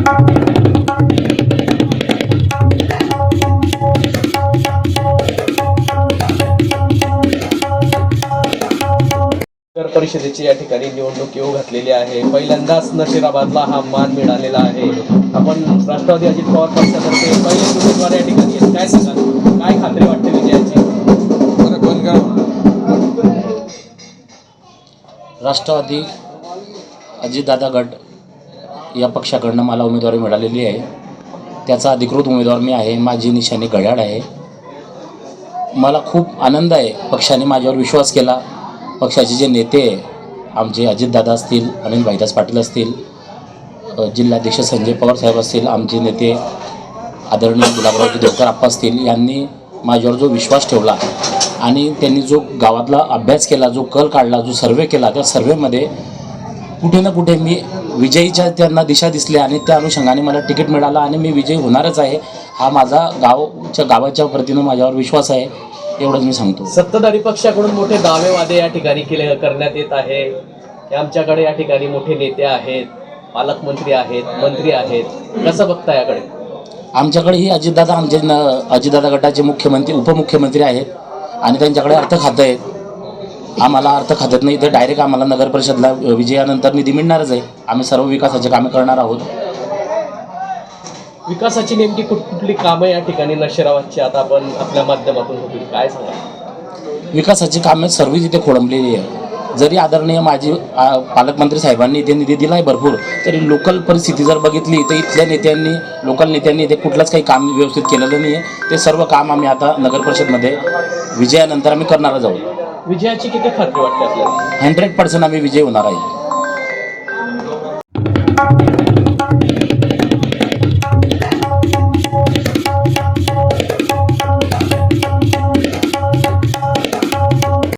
नगर परिषदेची या ठिकाणी निवडणूक येऊ घातलेली आहे। पहिल्यांदाच नशिराबादला हा मान मिळालेला आहे। आपण राष्ट्रवादी अजित पवार पक्षातर्फे पहिले उमेदवार या ठिकाणी आहेत, काय सांगाल, काय खात्री वाटते विजयाची? राष्ट्रवादी अजितदादा गट या पक्षाकडनं मला उमेदवारी मिळालेली आहे। त्याचा अधिकृत उमेदवार मी आहे। माझी निशाणी घड्याळ आहे। मला खूप आनंद आहे। पक्षाने माझ्यावर विश्वास केला। पक्षाचे जे नेते आमचे अजितदादा असतील, अनिल भाईदास पाटील असतील, जिल्हाध्यक्ष संजय पवार साहेब असतील, आमचे नेते आदरणीय गुलाबरावजी देवकर आप्पा असतील, यांनी माझ्यावर जो विश्वास ठेवला आणि त्यांनी जो गावातला अभ्यास केला, जो कल काढला, जो सर्वे केला, त्या सर्वेमध्ये कुठे ना कुठे मी विजयीच्या त्यांना दिशा दिसल्या आणि त्या अनुषंगाने मला तिकीट मिळालं आणि मी विजयी होणारच आहे। हा माझा गावाच्या प्रतीनं माझ्यावर विश्वास आहे, एवढंच मी सांगतो। सत्ताधारी पक्षाकडून मोठे दावेवादे या ठिकाणी करण्यात येत आहे की आमच्याकडे या ठिकाणी मोठे नेते आहेत, पालकमंत्री आहेत, मंत्री आहेत, कसं बघता याकडे? आमच्याकडे ही अजितदादा गटाचे मुख्यमंत्री उपमुख्यमंत्री आहेत आणि त्यांच्याकडे अर्थ खातं आहेत। आम्हाला अर्थ खात्यात नाही तर डायरेक्ट आम्हाला नगर परिषदला विजयानंतर निधी मिळणारच आहे। आम्ही सर्व विकासाचे कामे करणार आहोत। विकासाची नेमकी कुठली कामं या ठिकाणी नशिराबादची आता आपण आपल्या माध्यमातून होतील, काय सांगा? विकासाची कामे सर्व तिथे खोळंबलेली आहे। जरी आदरणीय माझी पालकमंत्री साहेबांनी इथे निधी दिला आहे भरपूर, तरी लोकल परिस्थिती जर बघितली तर इथल्या लोकल नेत्यांनी इथे कुठलंच काही काम व्यवस्थित केलेलं नाही आहे। ते सर्व काम आम्ही आता नगर परिषदमध्ये विजयानंतर आम्ही करणारच आहोत। विजयाची किती खात्री वाटते आपल्याला? 100% आम्ही विजयी होणार आहे।